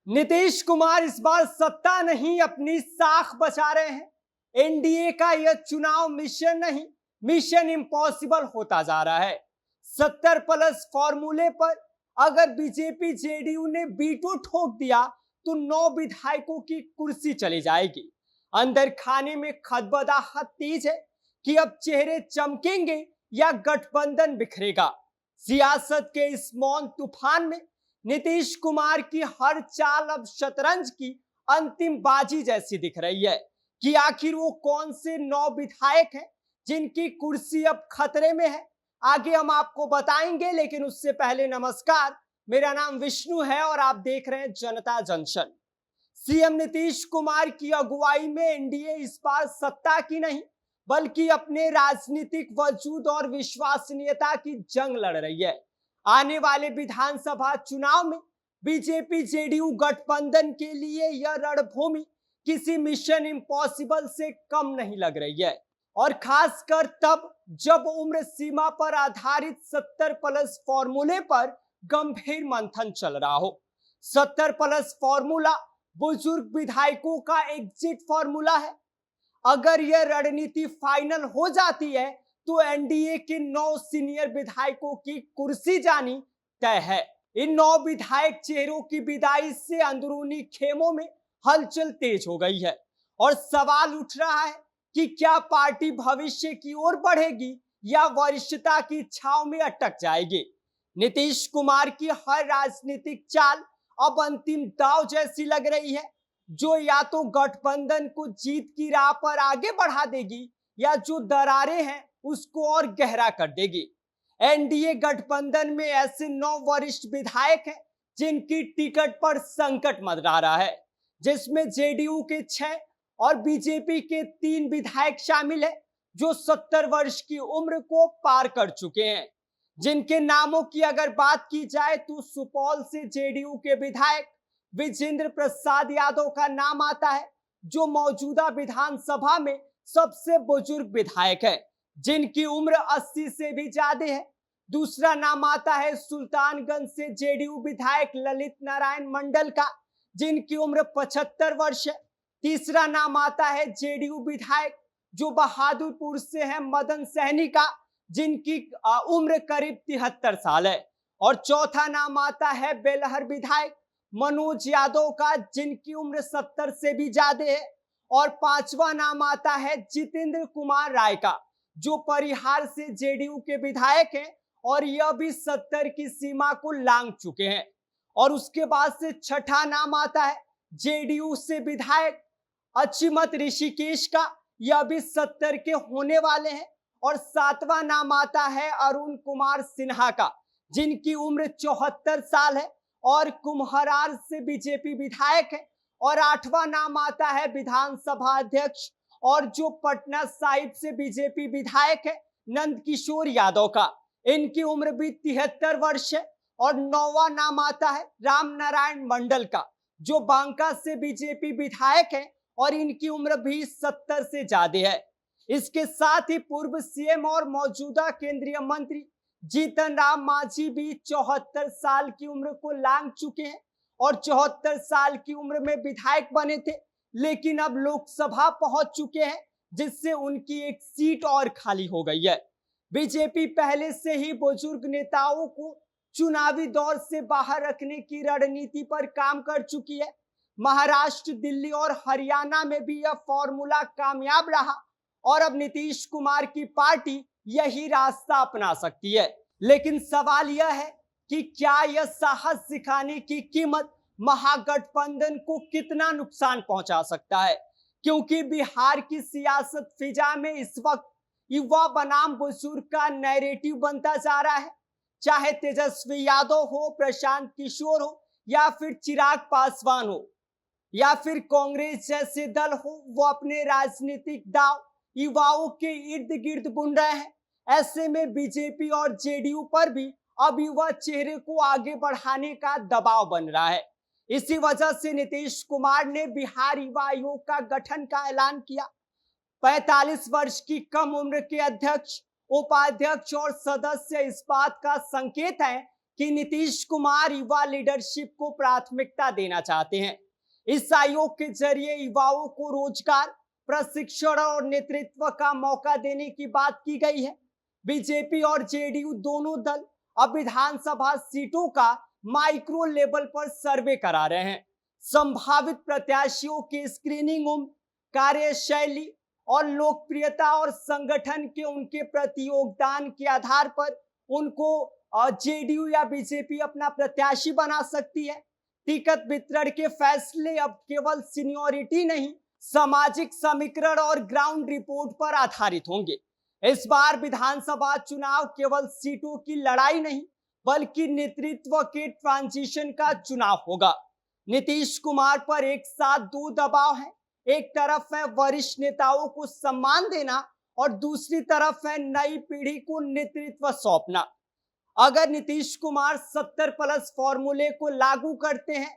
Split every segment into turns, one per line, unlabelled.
नीतीश कुमार इस बार सत्ता नहीं अपनी साख बचा रहे हैं। एनडीए का यह चुनाव मिशन नहीं, मिशन इम्पॉसिबल होता जा रहा है। 70+ फॉर्मूले पर अगर बीजेपी जेडीयू ने बीटो ठोक दिया तो 9 विधायकों की कुर्सी चली जाएगी। अंदर खाने में खदबदाहट तेज है कि अब चेहरे चमकेंगे या गठबंधन बिखरेगा। सियासत के इस मौन तूफान में नीतीश कुमार की हर चाल अब शतरंज की अंतिम बाजी जैसी दिख रही है कि आखिर वो कौन से 9 विधायक हैं जिनकी कुर्सी अब खतरे में है। आगे हम आपको बताएंगे, लेकिन उससे पहले नमस्कार, मेरा नाम विष्णु है और आप देख रहे हैं जनता जंक्शन। सीएम नीतीश कुमार की अगुवाई में एनडीए इस बार सत्ता की नहीं बल्कि अपने राजनीतिक वजूद और विश्वसनीयता की जंग लड़ रही है। आने वाले विधानसभा चुनाव में बीजेपी जेडीयू गठबंधन के लिए यह रणभूमि किसी मिशन इम्पॉसिबल से कम नहीं लग रही है, और खासकर तब जब उम्र सीमा पर आधारित 70+ फॉर्मूले पर गंभीर मंथन चल रहा हो। 70+ फॉर्मूला बुजुर्ग विधायकों का एग्जिट फॉर्मूला है। अगर यह रणनीति फाइनल हो जाती है तो एनडीए के 9 सीनियर विधायकों की कुर्सी जानी तय है। इन 9 विधायक चेहरों की विदाई से अंदरूनी खेमों में हलचल तेज हो गई है और सवाल उठ रहा है कि क्या पार्टी भविष्य की ओर बढ़ेगी या वरिष्ठता की छाव में अटक जाएगी। नीतीश कुमार की हर राजनीतिक चाल अब अंतिम दांव जैसी लग रही है, जो या तो गठबंधन को जीत की राह पर आगे बढ़ा देगी या जो दरारें हैं उसको और गहरा कर देगी। एनडीए गठबंधन में ऐसे 9 वरिष्ठ विधायक हैं जिनकी टिकट पर संकट मंडरा रहा है, जिसमें जेडीयू के 6 और बीजेपी के 3 विधायक शामिल हैं जो 70 वर्ष की उम्र को पार कर चुके हैं। जिनके नामों की अगर बात की जाए तो सुपौल से जेडीयू के विधायक विजेंद्र प्रसाद यादव का नाम आता है, जो मौजूदा विधानसभा में सबसे बुजुर्ग विधायक है, जिनकी उम्र 80 से भी ज्यादा है। दूसरा नाम आता है सुल्तानगंज से जेडीयू विधायक ललित नारायण मंडल का, जिनकी उम्र 75 वर्ष है। तीसरा नाम आता है जेडीयू विधायक जो बहादुरपुर से है मदन सहनी का, जिनकी उम्र करीब 73 साल है। और चौथा नाम आता है बेलहर विधायक मनोज यादव का, जिनकी उम्र 70 से भी ज्यादा है। और पांचवा नाम आता है जितेंद्र कुमार राय का, जो परिहार से जेडीयू के विधायक हैं और यह भी 70 की सीमा को लांघ चुके हैं। और उसके बाद से छठा नाम आता है जेडीयू से विधायक अचिमत ऋषिकेश का, यह भी 70 के होने वाले हैं। और सातवां नाम आता है अरुण कुमार सिन्हा का, जिनकी उम्र 74 साल है और कुम्हरार से बीजेपी विधायक है। और आठवां नाम आता है विधानसभा अध्यक्ष और जो पटना साहिब से बीजेपी विधायक है नंदकिशोर यादव का, इनकी उम्र भी 73 वर्ष है। और 9वां नाम आता है राम नारायण मंडल का, जो बांका से बीजेपी विधायक है और इनकी उम्र भी 70 से ज्यादा है। इसके साथ ही पूर्व सीएम और मौजूदा केंद्रीय मंत्री जीतन राम मांझी भी 74 साल की उम्र को लांघ चुके हैं और 74 साल की उम्र में विधायक बने थे, लेकिन अब लोकसभा पहुंच चुके हैं, जिससे उनकी एक सीट और खाली हो गई है। बीजेपी पहले से ही बुजुर्ग नेताओं को चुनावी दौर से बाहर रखने की रणनीति पर काम कर चुकी है। महाराष्ट्र, दिल्ली और हरियाणा में भी यह फॉर्मूला कामयाब रहा और अब नीतीश कुमार की पार्टी यही रास्ता अपना सकती है। लेकिन सवाल यह है कि क्या यह साहस दिखाने की कीमत महागठबंधन को कितना नुकसान पहुंचा सकता है, क्योंकि बिहार की सियासत फिजा में इस वक्त युवा बनाम बुजुर्ग का नैरेटिव बनता जा रहा है। चाहे तेजस्वी यादव हो, प्रशांत किशोर हो या फिर चिराग पासवान हो या फिर कांग्रेस जैसे दल हो, वो अपने राजनीतिक दांव युवाओं के इर्द गिर्द बुन रहे हैं। ऐसे में बीजेपी और जेडीयू पर भी अब युवा चेहरे को आगे बढ़ाने का दबाव बन रहा है। इसी वजह से नीतीश कुमार ने बिहार युवा आयोग का गठन का ऐलान किया। 45 वर्ष की कम उम्र के अध्यक्ष, उपाध्यक्ष और सदस्य इस बात का संकेत है कि नीतीश कुमार युवा लीडरशिप को प्राथमिकता देना चाहते हैं। इस आयोग के जरिए युवाओं को रोजगार, प्रशिक्षण और नेतृत्व का मौका देने की बात की गई है। बीजेपी और जेडीयू दोनों दल अब विधानसभा सीटों का माइक्रो लेवल पर सर्वे करा रहे हैं। संभावित प्रत्याशियों की स्क्रीनिंग उम्र, कार्यशैली और लोकप्रियता और संगठन के उनके प्रति योगदान के आधार पर उनको जेडीयू या बीजेपी अपना प्रत्याशी बना सकती है। टिकट वितरण के फैसले अब केवल सीनियरिटी नहीं, सामाजिक समीकरण और ग्राउंड रिपोर्ट पर आधारित होंगे। इस बार विधानसभा चुनाव केवल सीटों की लड़ाई नहीं, बल्कि नेतृत्व के ट्रांजिशन का चुनाव होगा। नीतीश कुमार पर एक साथ दो दबाव है। एक तरफ है वरिष्ठ नेताओं को सम्मान देना और दूसरी तरफ है नई पीढ़ी को नेतृत्व सौंपना। अगर नीतीश कुमार 70+ फॉर्मूले को लागू करते हैं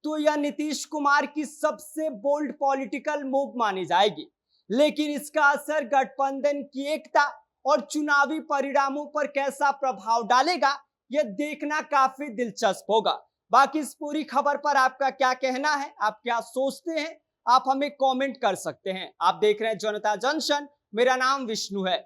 तो यह नीतीश कुमार की सबसे बोल्ड पॉलिटिकल मूव मानी जाएगी, लेकिन इसका असर गठबंधन की एकता और चुनावी परिणामों पर कैसा प्रभाव डालेगा, यह देखना काफी दिलचस्प होगा। बाकी इस पूरी खबर पर आपका क्या कहना है, आप क्या सोचते हैं, आप हमें कमेंट कर सकते हैं। आप देख रहे हैं जनता जंक्शन, मेरा नाम विष्णु है।